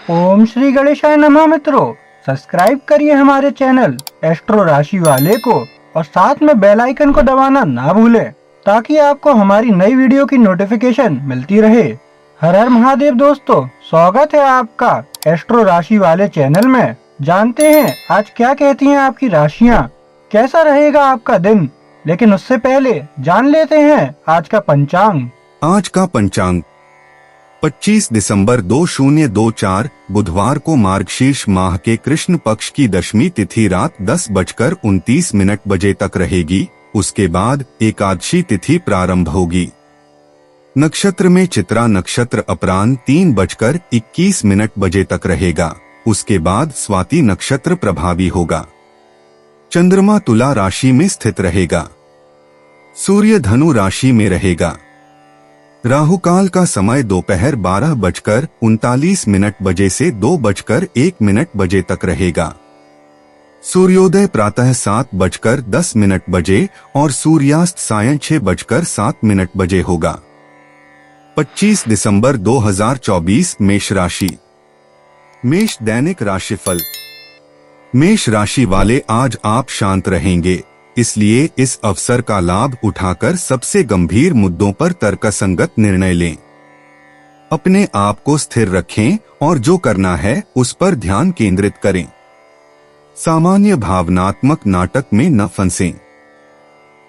ओम श्री गणेशाय नमः। मित्रों, सब्सक्राइब करिए हमारे चैनल एस्ट्रो राशि वाले को और साथ में बेल आइकन को दबाना ना भूलें ताकि आपको हमारी नई वीडियो की नोटिफिकेशन मिलती रहे। हर हर महादेव दोस्तों, स्वागत है आपका एस्ट्रो राशि वाले चैनल में। जानते हैं आज क्या कहती हैं आपकी राशियां, कैसा रहेगा आपका दिन। लेकिन उससे पहले जान लेते हैं आज का पंचांग। आज का पंचांग 25 दिसंबर 2024 बुधवार को मार्गशीर्ष माह के कृष्ण पक्ष की दशमी तिथि रात 10:29 तक रहेगी। उसके बाद एकादशी तिथि प्रारंभ होगी। नक्षत्र में चित्रा नक्षत्र अपराह्न 3:21 तक रहेगा। उसके बाद स्वाति नक्षत्र प्रभावी होगा। चंद्रमा तुला राशि में स्थित रहेगा। सूर्य धनु राशि में रहेगा। राहुकाल का समय दोपहर 12:39 से 2:01 तक रहेगा। सूर्योदय प्रातः 7:10 और सूर्यास्त सायं 6:07 होगा। 25 दिसंबर 2024 मेष राशि। मेष दैनिक राशिफल। मेष राशि वाले आज आप शांत रहेंगे, इसलिए इस अवसर का लाभ उठाकर सबसे गंभीर मुद्दों पर तर्कसंगत निर्णय लें। अपने आप को स्थिर रखें और जो करना है उस पर ध्यान केंद्रित करें। सामान्य भावनात्मक नाटक में न फंसें।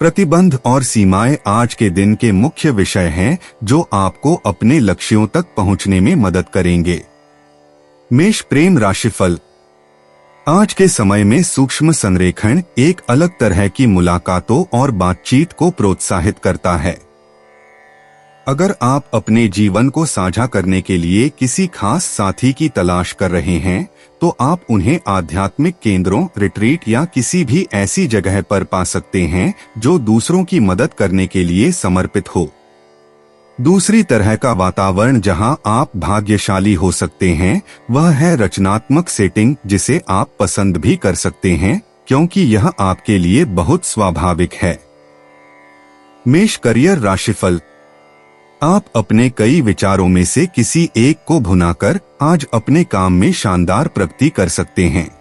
प्रतिबंध और सीमाएं आज के दिन के मुख्य विषय हैं जो आपको अपने लक्ष्यों तक पहुंचने में मदद करेंगे। मेष प्रेम राशिफल। आज के समय में सूक्ष्म संरेखण एक अलग तरह की मुलाकातों और बातचीत को प्रोत्साहित करता है। अगर आप अपने जीवन को साझा करने के लिए किसी खास साथी की तलाश कर रहे हैं, तो आप उन्हें आध्यात्मिक केंद्रों, रिट्रीट या किसी भी ऐसी जगह पर पा सकते हैं जो दूसरों की मदद करने के लिए समर्पित हो। दूसरी तरह का वातावरण जहां आप भाग्यशाली हो सकते हैं वह है रचनात्मक सेटिंग, जिसे आप पसंद भी कर सकते हैं क्योंकि यह आपके लिए बहुत स्वाभाविक है। मेष करियर राशिफल। आप अपने कई विचारों में से किसी एक को भुनाकर आज अपने काम में शानदार प्रगति कर सकते हैं।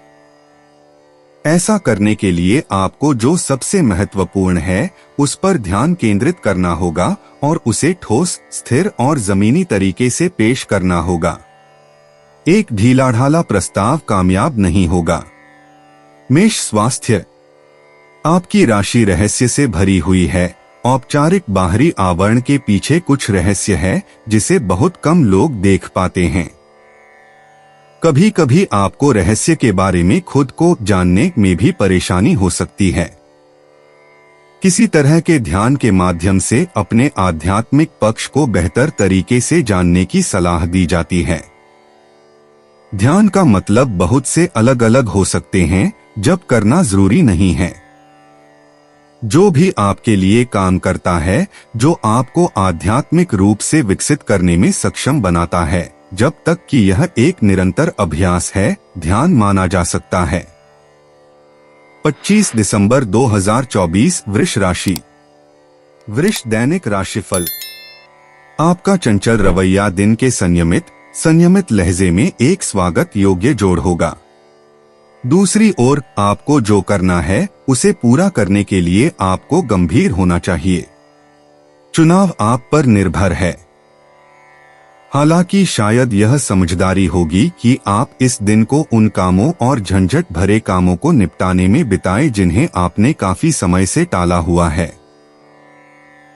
ऐसा करने के लिए आपको जो सबसे महत्वपूर्ण है उस पर ध्यान केंद्रित करना होगा और उसे ठोस, स्थिर और जमीनी तरीके से पेश करना होगा। एक ढीलाढाला प्रस्ताव कामयाब नहीं होगा। मेष स्वास्थ्य। आपकी राशि रहस्य से भरी हुई है। औपचारिक बाहरी आवरण के पीछे कुछ रहस्य है जिसे बहुत कम लोग देख पाते हैं। कभी कभी आपको रहस्य के बारे में खुद को जानने में भी परेशानी हो सकती है। किसी तरह के ध्यान के माध्यम से अपने आध्यात्मिक पक्ष को बेहतर तरीके से जानने की सलाह दी जाती है। ध्यान का मतलब बहुत से अलग अलग हो सकते हैं, जब करना जरूरी नहीं है। जो भी आपके लिए काम करता है, जो आपको आध्यात्मिक रूप से विकसित करने में सक्षम बनाता है, जब तक कि यह एक निरंतर अभ्यास है, ध्यान माना जा सकता है। 25 दिसंबर 2024 वृष राशि। वृष दैनिक राशिफल। आपका चंचल रवैया दिन के संयमित लहजे में एक स्वागत योग्य जोड़ होगा। दूसरी ओर आपको जो करना है उसे पूरा करने के लिए आपको गंभीर होना चाहिए। चुनाव आप पर निर्भर है। हालांकि शायद यह समझदारी होगी कि आप इस दिन को उन कामों और झंझट भरे कामों को निपटाने में बिताएं जिन्हें आपने काफी समय से टाला हुआ है।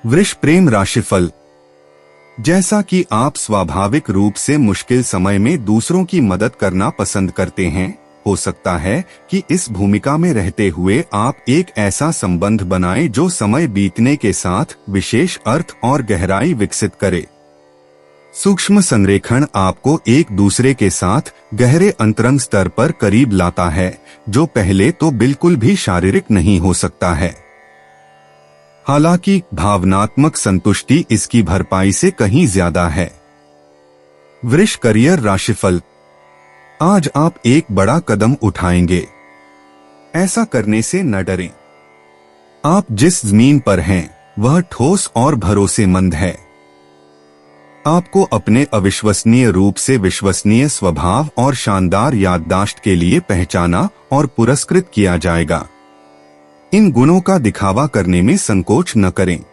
वृष प्रेम राशिफल। जैसा कि आप स्वाभाविक रूप से मुश्किल समय में दूसरों की मदद करना पसंद करते हैं, हो सकता है कि इस भूमिका में रहते हुए आप एक ऐसा संबंध बनाएं जो समय बीतने के साथ विशेष अर्थ और गहराई विकसित करे। सूक्ष्म संरेखण आपको एक दूसरे के साथ गहरे अंतरंग स्तर पर करीब लाता है, जो पहले तो बिल्कुल भी शारीरिक नहीं हो सकता है। हालांकि भावनात्मक संतुष्टि इसकी भरपाई से कहीं ज्यादा है। वृष करियर राशिफल। आज आप एक बड़ा कदम उठाएंगे। ऐसा करने से न डरें। आप जिस जमीन पर हैं वह ठोस और भरोसेमंद है। आपको अपने अविश्वसनीय रूप से विश्वसनीय स्वभाव और शानदार याददाश्त के लिए पहचाना और पुरस्कृत किया जाएगा। इन गुणों का दिखावा करने में संकोच न करें।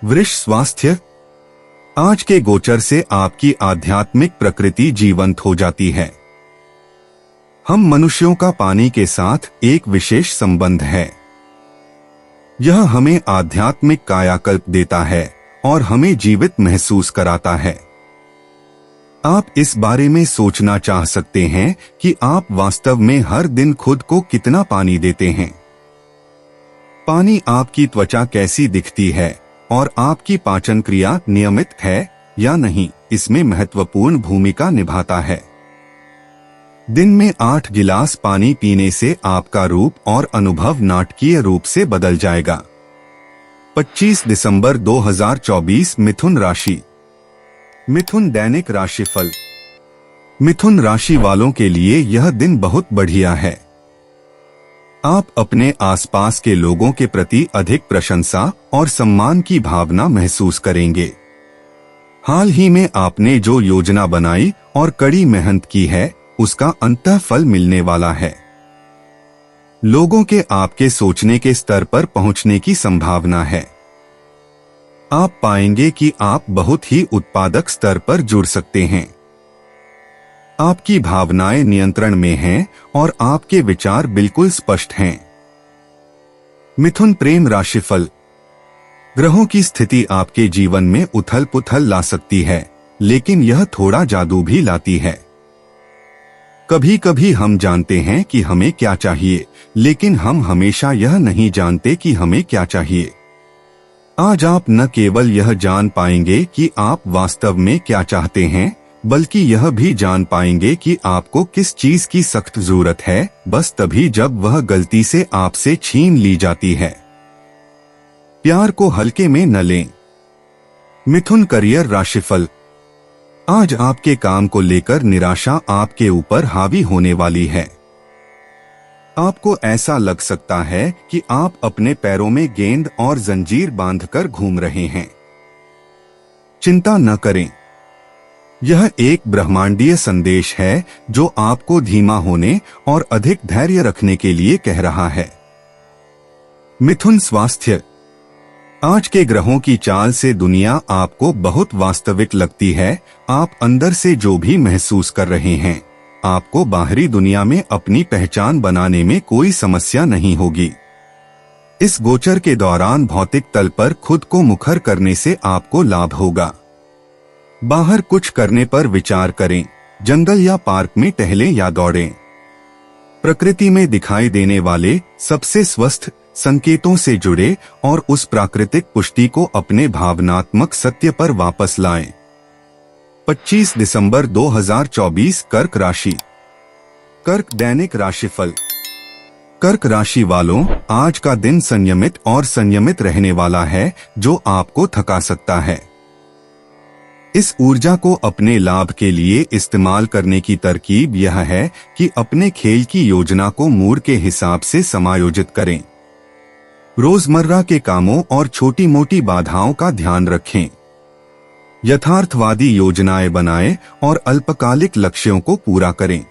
वृष स्वास्थ्य। आज के गोचर से आपकी आध्यात्मिक प्रकृति जीवंत हो जाती है। हम मनुष्यों का पानी के साथ एक विशेष संबंध है। यह हमें आध्यात्मिक कायाकल्प देता है और हमें जीवित महसूस कराता है। आप इस बारे में सोचना चाह सकते हैं कि आप वास्तव में हर दिन खुद को कितना पानी देते हैं। पानी आपकी त्वचा कैसी दिखती है और आपकी पाचन क्रिया नियमित है या नहीं, इसमें महत्वपूर्ण भूमिका निभाता है। दिन में 8 गिलास पानी पीने से आपका रूप और अनुभव नाटकीय रूप से बदल जाएगा। 25 दिसंबर 2024 मिथुन राशि। मिथुन दैनिक राशिफल। मिथुन राशि वालों के लिए यह दिन बहुत बढ़िया है। आप अपने आसपास के लोगों के प्रति अधिक प्रशंसा और सम्मान की भावना महसूस करेंगे। हाल ही में आपने जो योजना बनाई और कड़ी मेहनत की है, उसका अंतः फल मिलने वाला है। लोगों के आपके सोचने के स्तर पर पहुंचने की संभावना है। आप पाएंगे कि आप बहुत ही उत्पादक स्तर पर जुड़ सकते हैं। आपकी भावनाएं नियंत्रण में हैं और आपके विचार बिल्कुल स्पष्ट हैं। मिथुन प्रेम राशिफल। ग्रहों की स्थिति आपके जीवन में उथल पुथल ला सकती है, लेकिन यह थोड़ा जादू भी लाती है। कभी कभी हम जानते हैं कि हमें क्या चाहिए, लेकिन हम हमेशा यह नहीं जानते कि हमें क्या चाहिए। आज आप न केवल यह जान पाएंगे कि आप वास्तव में क्या चाहते हैं, बल्कि यह भी जान पाएंगे कि आपको किस चीज की सख्त जरूरत है, बस तभी जब वह गलती से आपसे छीन ली जाती है। प्यार को हल्के में न लें। मिथुन करियर राशिफल। आज आपके काम को लेकर निराशा आपके ऊपर हावी होने वाली है। आपको ऐसा लग सकता है कि आप अपने पैरों में गेंद और जंजीर बांधकर घूम रहे हैं। चिंता न करें। यह एक ब्रह्मांडीय संदेश है जो आपको धीमा होने और अधिक धैर्य रखने के लिए कह रहा है। मिथुन स्वास्थ्य। आज के ग्रहों की चाल से दुनिया आपको बहुत वास्तविक लगती है। आप अंदर से जो भी महसूस कर रहे हैं, आपको बाहरी दुनिया में अपनी पहचान बनाने में कोई समस्या नहीं होगी। इस गोचर के दौरान भौतिक तल पर खुद को मुखर करने से आपको लाभ होगा। बाहर कुछ करने पर विचार करें। जंगल या पार्क में टहलें या दौड़ें। प्रकृति में दिखाई देने वाले सबसे स्वस्थ संकेतों से जुड़े और उस प्राकृतिक पुष्टि को अपने भावनात्मक सत्य पर वापस लाएं। 25 दिसंबर 2024 कर्क राशि। कर्क दैनिक राशिफल। कर्क राशि वालों, आज का दिन संयमित और संयमित रहने वाला है, जो आपको थका सकता है। इस ऊर्जा को अपने लाभ के लिए इस्तेमाल करने की तरकीब यह है कि अपने खेल की योजना को मूड के हिसाब से समायोजित करें। रोजमर्रा के कामों और छोटी मोटी बाधाओं का ध्यान रखें। यथार्थवादी योजनाएं बनाएं और अल्पकालिक लक्ष्यों को पूरा करें।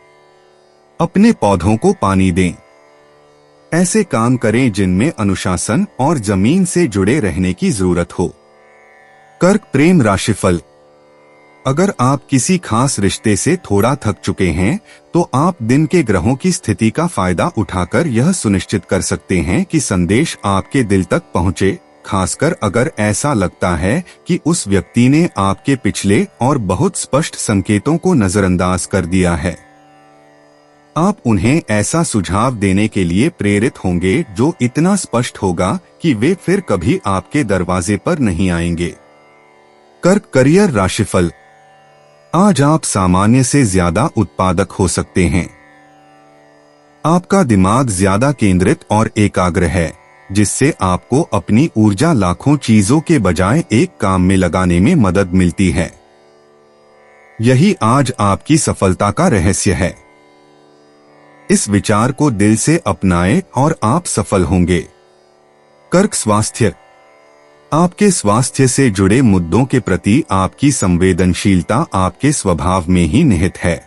अपने पौधों को पानी दें। ऐसे काम करें जिनमें अनुशासन और जमीन से जुड़े रहने की जरूरत हो। कर्क प्रेम राशिफल। अगर आप किसी खास रिश्ते से थोड़ा थक चुके हैं, तो आप दिन के ग्रहों की स्थिति का फायदा उठाकर यह सुनिश्चित कर सकते हैं कि संदेश आपके दिल तक पहुंचे, खासकर अगर ऐसा लगता है कि उस व्यक्ति ने आपके पिछले और बहुत स्पष्ट संकेतों को नजरअंदाज कर दिया है। आप उन्हें ऐसा सुझाव देने के लिए प्रेरित होंगे जो इतना स्पष्ट होगा कि वे फिर कभी आपके दरवाजे पर नहीं आएंगे। कर्क करियर राशिफल। आज आप सामान्य से ज्यादा उत्पादक हो सकते हैं। आपका दिमाग ज्यादा केंद्रित और एकाग्र है, जिससे आपको अपनी ऊर्जा लाखों चीजों के बजाय एक काम में लगाने में मदद मिलती है। यही आज आपकी सफलता का रहस्य है। इस विचार को दिल से अपनाएं और आप सफल होंगे। कर्क स्वास्थ्य। आपके स्वास्थ्य से जुड़े मुद्दों के प्रति आपकी संवेदनशीलता आपके स्वभाव में ही निहित है।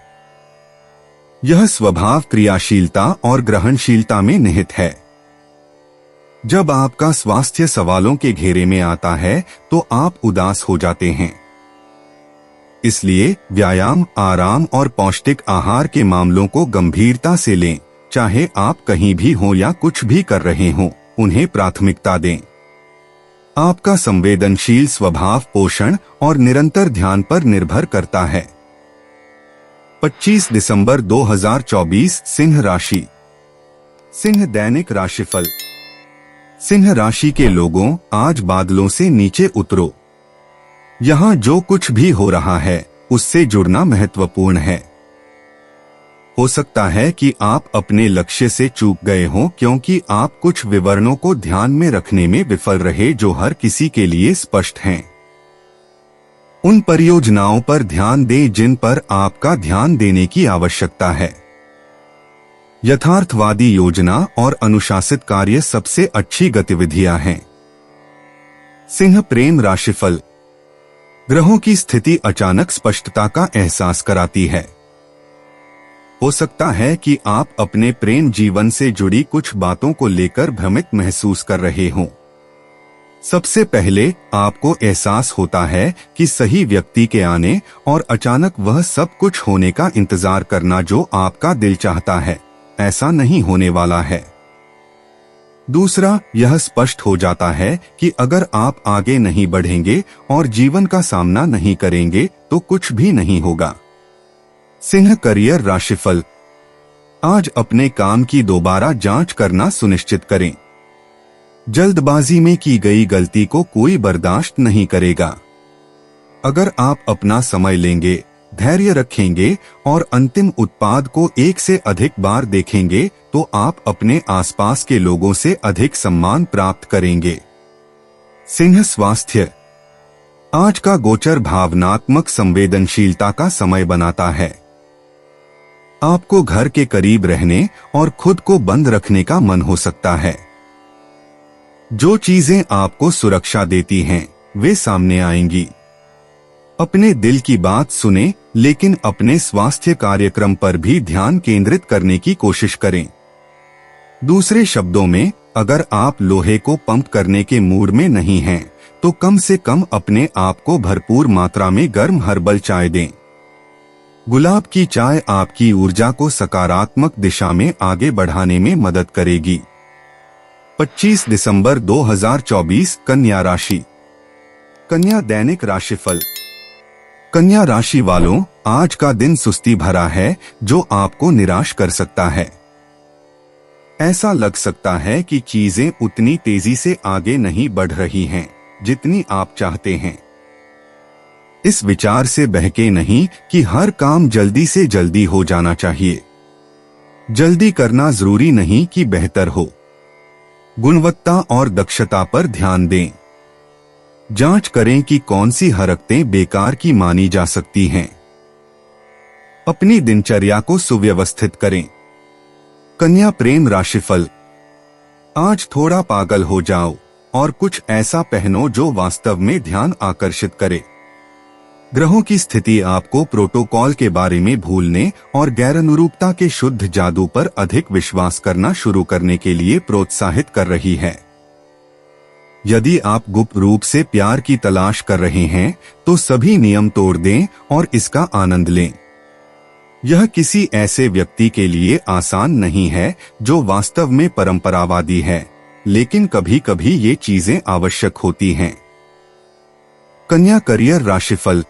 यह स्वभाव क्रियाशीलता और ग्रहणशीलता में निहित है। जब आपका स्वास्थ्य सवालों के घेरे में आता है तो आप उदास हो जाते हैं। इसलिए व्यायाम, आराम और पौष्टिक आहार के मामलों को गंभीरता से लें। चाहे आप कहीं भी हों या कुछ भी कर रहे हों, उन्हें प्राथमिकता दें। आपका संवेदनशील स्वभाव पोषण और निरंतर ध्यान पर निर्भर करता है। 25 दिसंबर 2024 सिंह राशि। सिंह दैनिक राशिफल। सिंह राशि के लोगों, आज बादलों से नीचे उतरो। यहाँ जो कुछ भी हो रहा है उससे जुड़ना महत्वपूर्ण है। हो सकता है कि आप अपने लक्ष्य से चूक गए हों क्योंकि आप कुछ विवरणों को ध्यान में रखने में विफल रहे जो हर किसी के लिए स्पष्ट हैं। उन परियोजनाओं पर ध्यान दें जिन पर आपका ध्यान देने की आवश्यकता है। यथार्थवादी योजना और अनुशासित कार्य सबसे अच्छी गतिविधियां हैं। सिंह प्रेम राशिफल। ग्रहों की स्थिति अचानक स्पष्टता का एहसास कराती है। हो सकता है कि आप अपने प्रेम जीवन से जुड़ी कुछ बातों को लेकर भ्रमित महसूस कर रहे हों। सबसे पहले आपको एहसास होता है कि सही व्यक्ति के आने और अचानक वह सब कुछ होने का इंतजार करना जो आपका दिल चाहता है, ऐसा नहीं होने वाला है। दूसरा, यह स्पष्ट हो जाता है कि अगर आप आगे नहीं बढ़ेंगे और जीवन का सामना नहीं करेंगे तो कुछ भी नहीं होगा। सिंह करियर राशिफल। आज अपने काम की दोबारा जांच करना सुनिश्चित करें। जल्दबाजी में की गई गलती को कोई बर्दाश्त नहीं करेगा। अगर आप अपना समय लेंगे, धैर्य रखेंगे और अंतिम उत्पाद को एक से अधिक बार देखेंगे तो आप अपने आसपास के लोगों से अधिक सम्मान प्राप्त करेंगे। सिंह स्वास्थ्य। आज का गोचर भावनात्मक संवेदनशीलता का समय बनाता है। आपको घर के करीब रहने और खुद को बंद रखने का मन हो सकता है। जो चीजें आपको सुरक्षा देती हैं, वे सामने आएंगी। अपने दिल की बात सुने, लेकिन अपने स्वास्थ्य कार्यक्रम पर भी ध्यान केंद्रित करने की कोशिश करें। दूसरे शब्दों में, अगर आप लोहे को पंप करने के मूड में नहीं हैं, तो कम से कम अपने आप को भरपूर मात्रा में गर्म हर्बल चाय दें। गुलाब की चाय आपकी ऊर्जा को सकारात्मक दिशा में आगे बढ़ाने में मदद करेगी। 25 दिसंबर 2024 कन्या राशि। कन्या दैनिक राशिफल। कन्या राशि वालों, आज का दिन सुस्ती भरा है जो आपको निराश कर सकता है। ऐसा लग सकता है कि चीजें उतनी तेजी से आगे नहीं बढ़ रही हैं जितनी आप चाहते हैं। इस विचार से बहके नहीं कि हर काम जल्दी से जल्दी हो जाना चाहिए। जल्दी करना जरूरी नहीं कि बेहतर हो। गुणवत्ता और दक्षता पर ध्यान दें। जांच करें कि कौन सी हरकतें बेकार की मानी जा सकती हैं। अपनी दिनचर्या को सुव्यवस्थित करें। कन्या प्रेम राशिफल। आज थोड़ा पागल हो जाओ और कुछ ऐसा पहनो जो वास्तव में ध्यान आकर्षित करे। ग्रहों की स्थिति आपको प्रोटोकॉल के बारे में भूलने और गैरानुरूपता के शुद्ध जादू पर अधिक विश्वास करना शुरू करने के लिए प्रोत्साहित कर रही है। यदि आप गुप्त रूप से प्यार की तलाश कर रहे हैं तो सभी नियम तोड़ दें और इसका आनंद लें। यह किसी ऐसे व्यक्ति के लिए आसान नहीं है जो वास्तव में परंपरावादी है, लेकिन कभी कभी ये चीजें आवश्यक होती हैं। कन्या करियर राशिफल।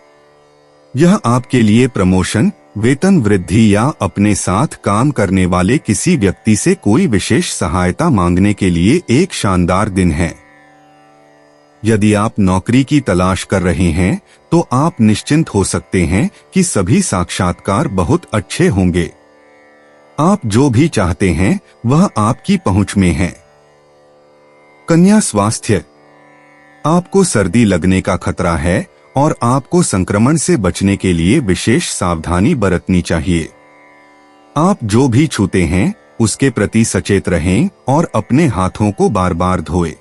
यह आपके लिए प्रमोशन, वेतन वृद्धि या अपने साथ काम करने वाले किसी व्यक्ति से कोई विशेष सहायता मांगने के लिए एक शानदार दिन है। यदि आप नौकरी की तलाश कर रहे हैं तो आप निश्चिंत हो सकते हैं कि सभी साक्षात्कार बहुत अच्छे होंगे। आप जो भी चाहते हैं वह आपकी पहुंच में है। कन्या स्वास्थ्य। आपको सर्दी लगने का खतरा है और आपको संक्रमण से बचने के लिए विशेष सावधानी बरतनी चाहिए। आप जो भी छूते हैं उसके प्रति सचेत रहें और अपने हाथों को बार बार धोएं।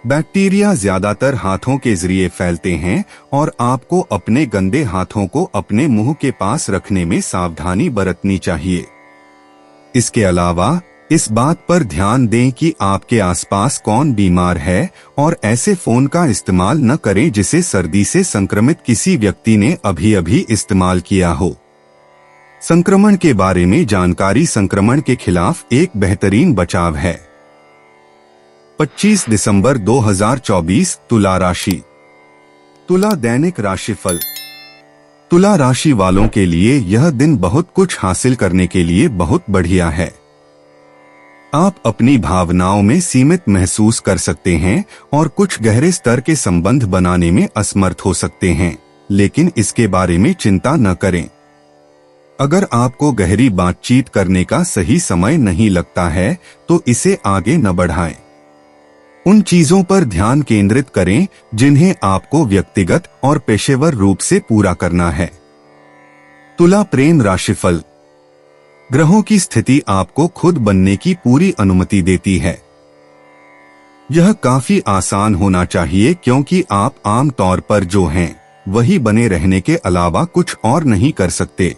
बैक्टीरिया ज्यादातर हाथों के जरिए फैलते हैं और आपको अपने गंदे हाथों को अपने मुंह के पास रखने में सावधानी बरतनी चाहिए। इसके अलावा इस बात पर ध्यान दें कि आपके आसपास कौन बीमार है और ऐसे फोन का इस्तेमाल न करें जिसे सर्दी से संक्रमित किसी व्यक्ति ने अभी इस्तेमाल किया हो। संक्रमण के बारे में जानकारी संक्रमण के खिलाफ एक बेहतरीन बचाव है। 25 दिसंबर 2024 तुला राशि। तुला दैनिक राशिफल। तुला राशि वालों के लिए यह दिन बहुत कुछ हासिल करने के लिए बहुत बढ़िया है। आप अपनी भावनाओं में सीमित महसूस कर सकते हैं और कुछ गहरे स्तर के संबंध बनाने में असमर्थ हो सकते हैं, लेकिन इसके बारे में चिंता न करें। अगर आपको गहरी बातचीत करने का सही समय नहीं लगता है तो इसे आगे न बढ़ाएं। उन चीजों पर ध्यान केंद्रित करें जिन्हें आपको व्यक्तिगत और पेशेवर रूप से पूरा करना है। तुला प्रेम राशिफल। ग्रहों की स्थिति आपको खुद बनने की पूरी अनुमति देती है। यह काफी आसान होना चाहिए क्योंकि आप आम तौर पर जो हैं वही बने रहने के अलावा कुछ और नहीं कर सकते।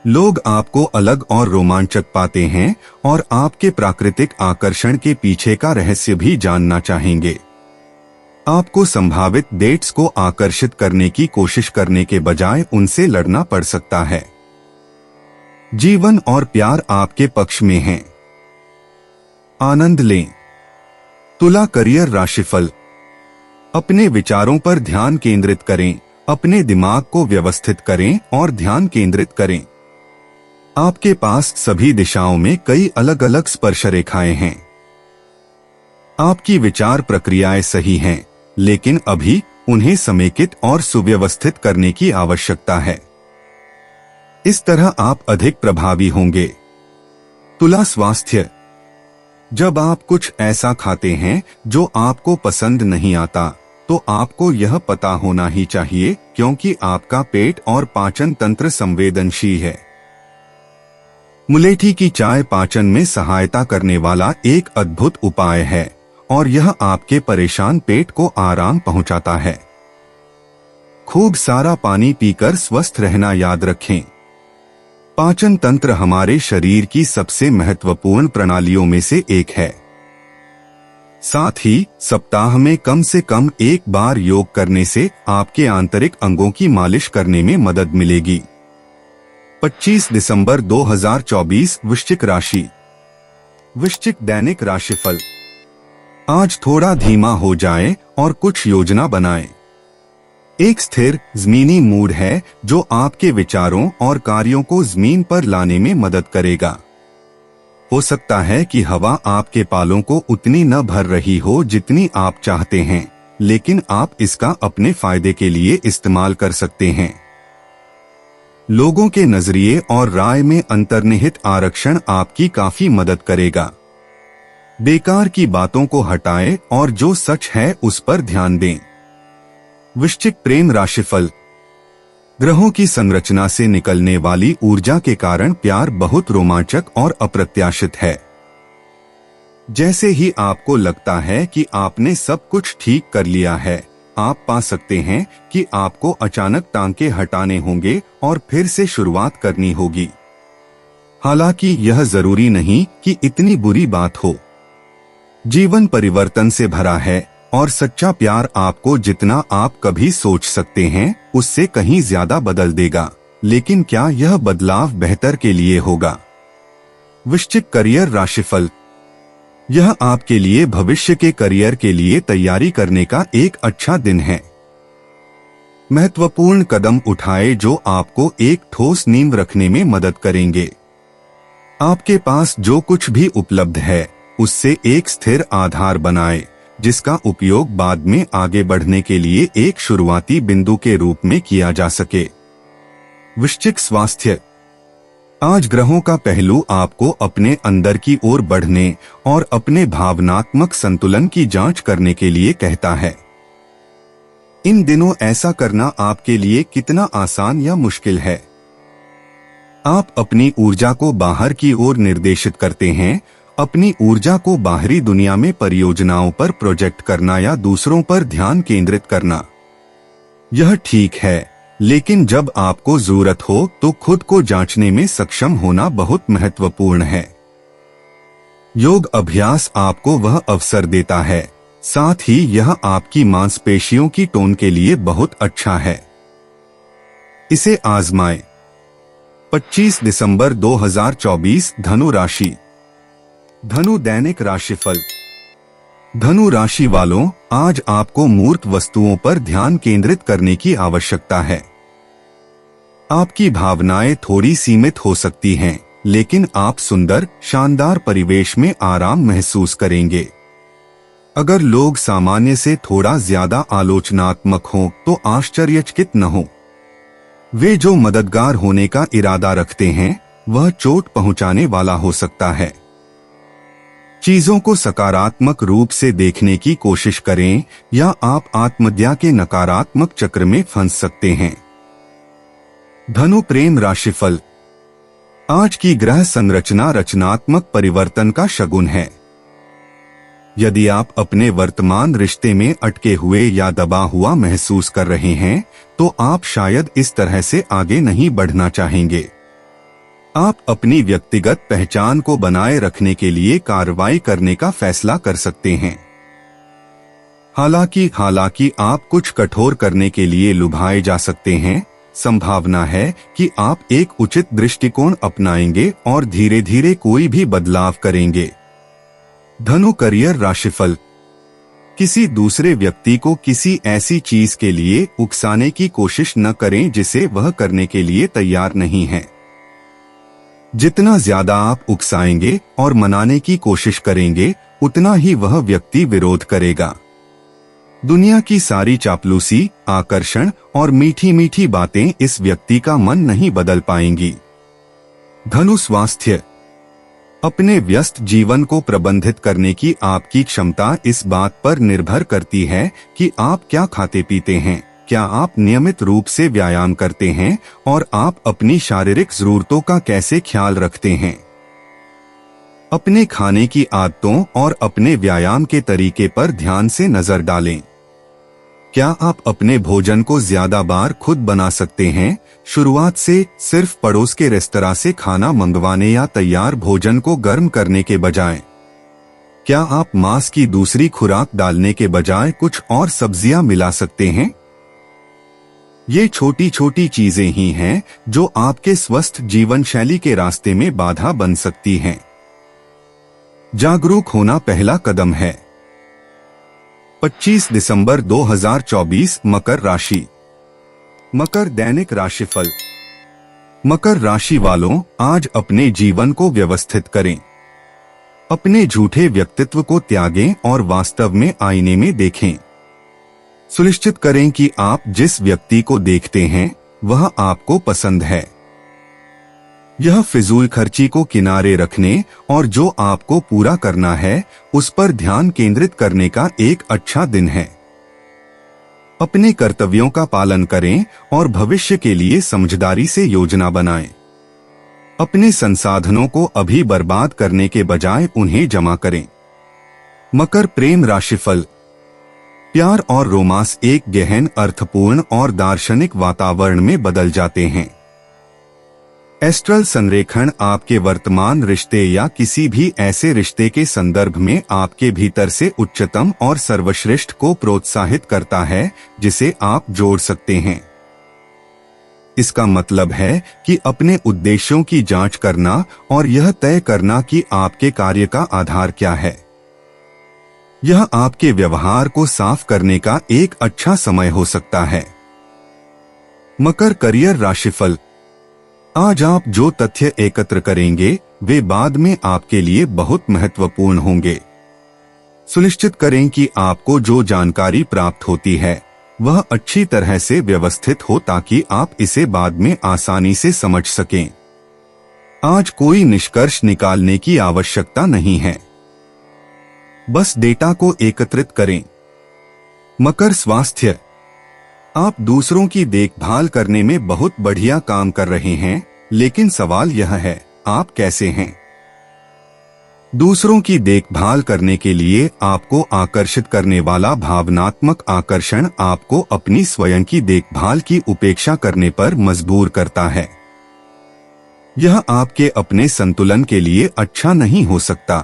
लोग आपको अलग और रोमांचक पाते हैं और आपके प्राकृतिक आकर्षण के पीछे का रहस्य भी जानना चाहेंगे। आपको संभावित डेट्स को आकर्षित करने की कोशिश करने के बजाय उनसे लड़ना पड़ सकता है। जीवन और प्यार आपके पक्ष में हैं। आनंद लें। तुला करियर राशिफल। अपने विचारों पर ध्यान केंद्रित करें, अपने दिमाग को व्यवस्थित करें और ध्यान केंद्रित करें। आपके पास सभी दिशाओं में कई अलग अलग स्पर्श रेखाएं हैं। आपकी विचार प्रक्रियाएं सही हैं, लेकिन अभी उन्हें समेकित और सुव्यवस्थित करने की आवश्यकता है। इस तरह आप अधिक प्रभावी होंगे। तुला स्वास्थ्य। जब आप कुछ ऐसा खाते हैं जो आपको पसंद नहीं आता, तो आपको यह पता होना ही चाहिए क्योंकि आपका पेट और पाचन तंत्र संवेदनशील है। मुलेठी की चाय पाचन में सहायता करने वाला एक अद्भुत उपाय है और यह आपके परेशान पेट को आराम पहुंचाता है। खूब सारा पानी पीकर स्वस्थ रहना याद रखें। पाचन तंत्र हमारे शरीर की सबसे महत्वपूर्ण प्रणालियों में से एक है। साथ ही सप्ताह में कम से कम एक बार योग करने से आपके आंतरिक अंगों की मालिश करने में मदद मिलेगी। 25 दिसंबर 2024 वृश्चिक राशि। वृश्चिक दैनिक राशिफल। आज थोड़ा धीमा हो जाएं और कुछ योजना बनाएं। एक स्थिर जमीनी मूड है जो आपके विचारों और कार्यों को जमीन पर लाने में मदद करेगा। हो सकता है कि हवा आपके पालों को उतनी न भर रही हो जितनी आप चाहते हैं, लेकिन आप इसका अपने फायदे के लिए इस्तेमाल कर सकते हैं। लोगों के नजरिए और राय में अंतर्निहित आरक्षण आपकी काफी मदद करेगा। बेकार की बातों को हटाएं और जो सच है उस पर ध्यान दें। वृश्चिक प्रेम राशिफल। ग्रहों की संरचना से निकलने वाली ऊर्जा के कारण प्यार बहुत रोमांचक और अप्रत्याशित है। जैसे ही आपको लगता है कि आपने सब कुछ ठीक कर लिया है, आप पा सकते हैं कि आपको अचानक टांके हटाने होंगे और फिर से शुरुआत करनी होगी। हालांकि यह जरूरी नहीं कि इतनी बुरी बात हो। जीवन परिवर्तन से भरा है और सच्चा प्यार आपको जितना आप कभी सोच सकते हैं उससे कहीं ज्यादा बदल देगा, लेकिन क्या यह बदलाव बेहतर के लिए होगा? वृश्चिक करियर राशिफल। यह आपके लिए भविष्य के करियर के लिए तैयारी करने का एक अच्छा दिन है। महत्वपूर्ण कदम उठाए जो आपको एक ठोस नींव रखने में मदद करेंगे। आपके पास जो कुछ भी उपलब्ध है उससे एक स्थिर आधार बनाएं, जिसका उपयोग बाद में आगे बढ़ने के लिए एक शुरुआती बिंदु के रूप में किया जा सके। वृश्चिक स्वास्थ्य। आज ग्रहों का पहलू आपको अपने अंदर की ओर बढ़ने और अपने भावनात्मक संतुलन की जांच करने के लिए कहता है। इन दिनों ऐसा करना आपके लिए कितना आसान या मुश्किल है? आप अपनी ऊर्जा को बाहर की ओर निर्देशित करते हैं अपनी ऊर्जा को बाहरी दुनिया में परियोजनाओं पर प्रोजेक्ट करना या दूसरों पर ध्यान केंद्रित करना। यह ठीक है, लेकिन जब आपको जरूरत हो तो खुद को जांचने में सक्षम होना बहुत महत्वपूर्ण है। योग अभ्यास आपको वह अवसर देता है, साथ ही यह आपकी मांसपेशियों की टोन के लिए बहुत अच्छा है। इसे आजमाएं। 25 दिसंबर 2024 धनु राशि। धनु दैनिक राशिफल। धनु राशि वालों, आज आपको मूर्त वस्तुओं पर ध्यान केंद्रित करने की आवश्यकता है। आपकी भावनाएं थोड़ी सीमित हो सकती हैं, लेकिन आप सुंदर, शानदार परिवेश में आराम महसूस करेंगे। अगर लोग सामान्य से थोड़ा ज्यादा आलोचनात्मक हों तो आश्चर्यचकित न हो। वे जो मददगार होने का इरादा रखते हैं वह चोट पहुंचाने वाला हो सकता है। चीजों को सकारात्मक रूप से देखने की कोशिश करें या आप आत्महत्या के नकारात्मक चक्र में फंस सकते हैं। धनु प्रेम राशिफल। आज की ग्रह संरचना रचनात्मक परिवर्तन का शगुन है। यदि आप अपने वर्तमान रिश्ते में अटके हुए या दबा हुआ महसूस कर रहे हैं तो आप शायद इस तरह से आगे नहीं बढ़ना चाहेंगे। आप अपनी व्यक्तिगत पहचान को बनाए रखने के लिए कार्रवाई करने का फैसला कर सकते हैं। हालांकि आप कुछ कठोर करने के लिए लुभाए जा सकते हैं। संभावना है कि आप एक उचित दृष्टिकोण अपनाएंगे और धीरे धीरे कोई भी बदलाव करेंगे। धनु करियर राशिफल। किसी दूसरे व्यक्ति को किसी ऐसी चीज के लिए उकसाने की कोशिश न करें जिसे वह करने के लिए तैयार नहीं है। जितना ज्यादा आप उकसाएंगे और मनाने की कोशिश करेंगे, उतना ही वह व्यक्ति विरोध करेगा। दुनिया की सारी चापलूसी, आकर्षण और मीठी मीठी बातें इस व्यक्ति का मन नहीं बदल पाएंगी। धनु स्वास्थ्य। अपने व्यस्त जीवन को प्रबंधित करने की आपकी क्षमता इस बात पर निर्भर करती है कि आप क्या खाते पीते हैं, क्या आप नियमित रूप से व्यायाम करते हैं और आप अपनी शारीरिक जरूरतों का कैसे ख्याल रखते हैं। अपने खाने की आदतों और अपने व्यायाम के तरीके पर ध्यान से नजर डालें। क्या आप अपने भोजन को ज्यादा बार खुद बना सकते हैं, शुरुआत से सिर्फ पड़ोस के रेस्तरां से खाना मंगवाने या तैयार भोजन को गर्म करने के बजाय? क्या आप मांस की दूसरी खुराक डालने के बजाय कुछ और सब्जियां मिला सकते हैं? ये छोटी छोटी चीजें ही हैं जो आपके स्वस्थ जीवन शैली के रास्ते में बाधा बन सकती हैं। जागरूक होना पहला कदम है। 25 दिसंबर 2024 मकर राशि। मकर दैनिक राशिफल। मकर राशि वालों, आज अपने जीवन को व्यवस्थित करें। अपने झूठे व्यक्तित्व को त्यागें और वास्तव में आईने में देखें। सुनिश्चित करें कि आप जिस व्यक्ति को देखते हैं वह आपको पसंद है। यह फिजूल खर्ची को किनारे रखने और जो आपको पूरा करना है उस पर ध्यान केंद्रित करने का एक अच्छा दिन है। अपने कर्तव्यों का पालन करें और भविष्य के लिए समझदारी से योजना बनाएं। अपने संसाधनों को अभी बर्बाद करने के बजाय उन्हें जमा करें। मकर प्रेम राशिफल। प्यार और रोमांस एक गहन, अर्थपूर्ण और दार्शनिक वातावरण में बदल जाते हैं। एस्ट्रल संरेखण आपके वर्तमान रिश्ते या किसी भी ऐसे रिश्ते के संदर्भ में आपके भीतर से उच्चतम और सर्वश्रेष्ठ को प्रोत्साहित करता है जिसे आप जोड़ सकते हैं। इसका मतलब है कि अपने उद्देश्यों की जांच करना और यह तय करना कि आपके कार्य का आधार क्या है। यह आपके व्यवहार को साफ करने का एक अच्छा समय हो सकता है। मकर करियर राशिफल। आज आप जो तथ्य एकत्र करेंगे वे बाद में आपके लिए बहुत महत्वपूर्ण होंगे। सुनिश्चित करें कि आपको जो जानकारी प्राप्त होती है वह अच्छी तरह से व्यवस्थित हो ताकि आप इसे बाद में आसानी से समझ सकें। आज कोई निष्कर्ष निकालने की आवश्यकता नहीं है, बस डेटा को एकत्रित करें। मकर स्वास्थ्य। आप दूसरों की देखभाल करने में बहुत बढ़िया काम कर रहे हैं, लेकिन सवाल यह है, आप कैसे हैं? दूसरों की देखभाल करने के लिए आपको आकर्षित करने वाला भावनात्मक आकर्षण आपको अपनी स्वयं की देखभाल की उपेक्षा करने पर मजबूर करता है। यह आपके अपने संतुलन के लिए अच्छा नहीं हो सकता।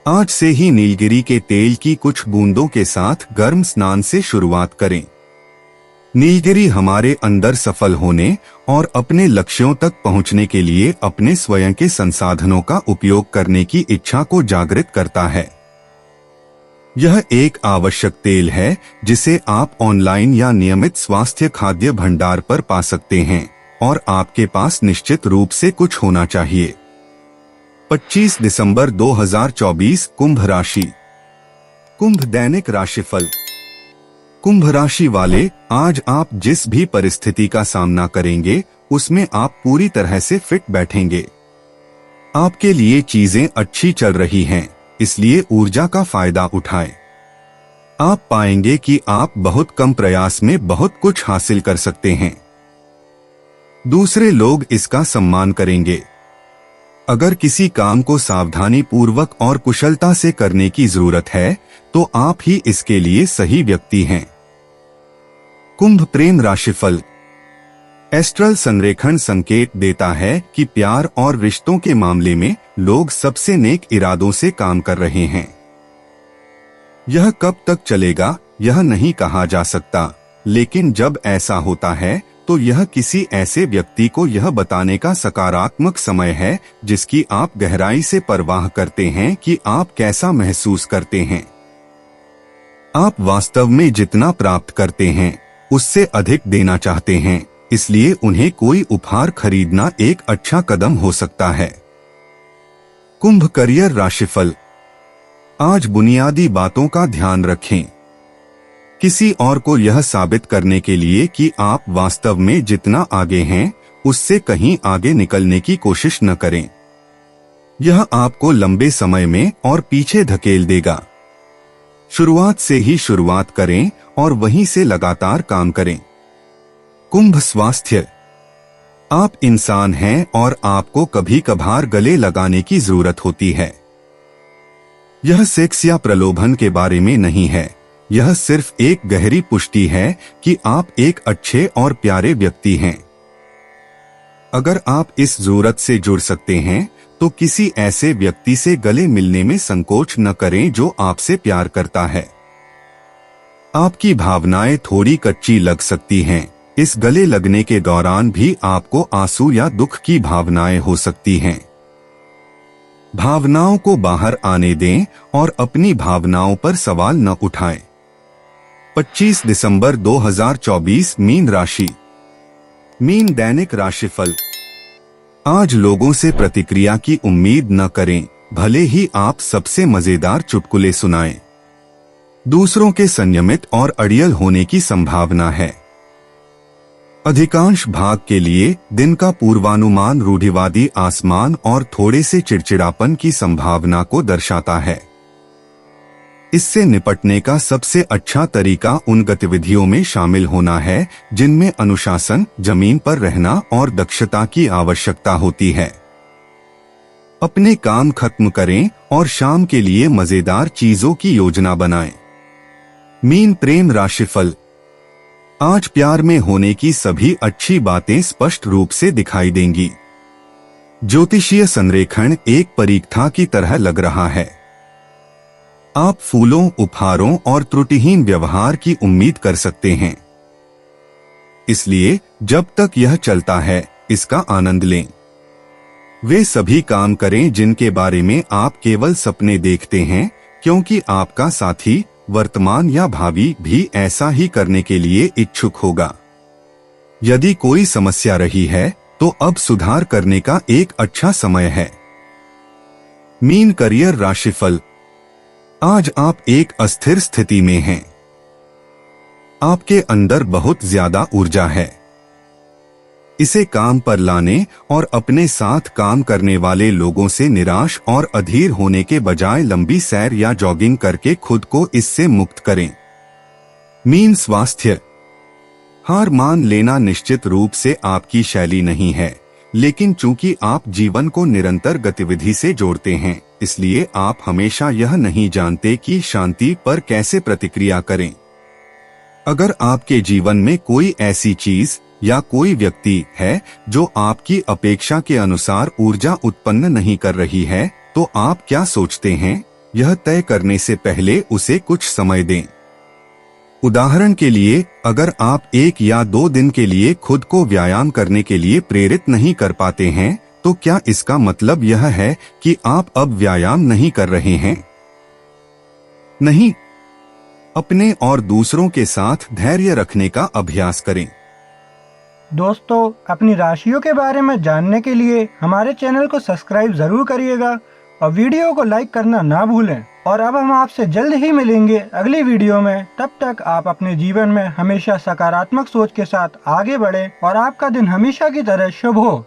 आज से ही नीलगिरी के तेल की कुछ बूंदों के साथ गर्म स्नान से शुरुआत करें। नीलगिरी हमारे अंदर सफल होने और अपने लक्ष्यों तक पहुंचने के लिए अपने स्वयं के संसाधनों का उपयोग करने की इच्छा को जागृत करता है। यह एक आवश्यक तेल है जिसे आप ऑनलाइन या नियमित स्वास्थ्य खाद्य भंडार पर पा सकते हैं और आपके पास निश्चित रूप से कुछ होना चाहिए। 25 दिसंबर 2024 कुंभ राशि। कुंभ दैनिक राशिफल। कुंभ राशि वाले, आज आप जिस भी परिस्थिति का सामना करेंगे उसमें आप पूरी तरह से फिट बैठेंगे। आपके लिए चीजें अच्छी चल रही हैं, इसलिए ऊर्जा का फायदा उठाएं। आप पाएंगे कि आप बहुत कम प्रयास में बहुत कुछ हासिल कर सकते हैं। दूसरे लोग इसका सम्मान करेंगे। अगर किसी काम को सावधानी पूर्वक और कुशलता से करने की जरूरत है तो आप ही इसके लिए सही व्यक्ति हैं। कुंभ प्रेम राशिफल। एस्ट्रल संरेखण संकेत देता है कि प्यार और रिश्तों के मामले में लोग सबसे नेक इरादों से काम कर रहे हैं। यह कब तक चलेगा यह नहीं कहा जा सकता, लेकिन जब ऐसा होता है तो यह किसी ऐसे व्यक्ति को यह बताने का सकारात्मक समय है जिसकी आप गहराई से परवाह करते हैं कि आप कैसा महसूस करते हैं। आप वास्तव में जितना प्राप्त करते हैं उससे अधिक देना चाहते हैं, इसलिए उन्हें कोई उपहार खरीदना एक अच्छा कदम हो सकता है। कुंभ करियर राशिफल। आज बुनियादी बातों का ध्यान रखें। किसी और को यह साबित करने के लिए कि आप वास्तव में जितना आगे हैं उससे कहीं आगे निकलने की कोशिश न करें। यह आपको लंबे समय में और पीछे धकेल देगा। शुरुआत से ही शुरुआत करें और वहीं से लगातार काम करें। कुंभ स्वास्थ्य। आप इंसान हैं और आपको कभी कभार गले लगाने की जरूरत होती है। यह सेक्स या प्रलोभन के बारे में नहीं है, यह सिर्फ एक गहरी पुष्टि है कि आप एक अच्छे और प्यारे व्यक्ति हैं। अगर आप इस जरूरत से जुड़ सकते हैं तो किसी ऐसे व्यक्ति से गले मिलने में संकोच न करें जो आपसे प्यार करता है। आपकी भावनाएं थोड़ी कच्ची लग सकती हैं। इस गले लगने के दौरान भी आपको आंसू या दुख की भावनाएं हो सकती हैं। भावनाओं को बाहर आने दें और अपनी भावनाओं पर सवाल न उठाएं। 25 दिसंबर 2024 मीन राशि। मीन दैनिक राशिफल। आज लोगों से प्रतिक्रिया की उम्मीद न करें, भले ही आप सबसे मजेदार चुटकुले सुनाएं। दूसरों के संयमित और अड़ियल होने की संभावना है। अधिकांश भाग के लिए दिन का पूर्वानुमान रूढ़िवादी आसमान और थोड़े से चिड़चिड़ापन की संभावना को दर्शाता है। इससे निपटने का सबसे अच्छा तरीका उन गतिविधियों में शामिल होना है जिनमें अनुशासन, जमीन पर रहना और दक्षता की आवश्यकता होती है। अपने काम खत्म करें और शाम के लिए मजेदार चीजों की योजना बनाएं। मीन प्रेम राशिफल। आज प्यार में होने की सभी अच्छी बातें स्पष्ट रूप से दिखाई देंगी। ज्योतिषीय संरेखण एक परीक्षा की तरह लग रहा है। आप फूलों, उपहारों और त्रुटिहीन व्यवहार की उम्मीद कर सकते हैं। इसलिए जब तक यह चलता है इसका आनंद लें। वे सभी काम करें जिनके बारे में आप केवल सपने देखते हैं, क्योंकि आपका साथी वर्तमान या भावी भी ऐसा ही करने के लिए इच्छुक होगा। यदि कोई समस्या रही है तो अब सुधार करने का एक अच्छा समय है। मीन करियर राशिफल। आज आप एक अस्थिर स्थिति में हैं। आपके अंदर बहुत ज्यादा ऊर्जा है। इसे काम पर लाने और अपने साथ काम करने वाले लोगों से निराश और अधीर होने के बजाय लंबी सैर या जॉगिंग करके खुद को इससे मुक्त करें। मीन स्वास्थ्य। हार मान लेना निश्चित रूप से आपकी शैली नहीं है, लेकिन चूंकि आप जीवन को निरंतर गतिविधि से जोड़ते हैं इसलिए आप हमेशा यह नहीं जानते कि शांति पर कैसे प्रतिक्रिया करें। अगर आपके जीवन में कोई ऐसी चीज या कोई व्यक्ति है जो आपकी अपेक्षा के अनुसार ऊर्जा उत्पन्न नहीं कर रही है, तो आप क्या सोचते हैं, यह तय करने से पहले उसे कुछ समय दें। उदाहरण के लिए, अगर आप 1 या 2 दिन के लिए खुद को व्यायाम करने के लिए प्रेरित नहीं कर पाते हैं, तो क्या इसका मतलब यह है कि आप अब व्यायाम नहीं कर रहे हैं? नहीं। अपने और दूसरों के साथ धैर्य रखने का अभ्यास करें। दोस्तों, अपनी राशियों के बारे में जानने के लिए हमारे चैनल को सब्सक्राइब जरूर करिएगा और वीडियो को लाइक करना ना भूलें। और अब हम आपसे जल्द ही मिलेंगे अगली वीडियो में। तब तक आप अपने जीवन में हमेशा सकारात्मक सोच के साथ आगे बढ़ें और आपका दिन हमेशा की तरह शुभ हो।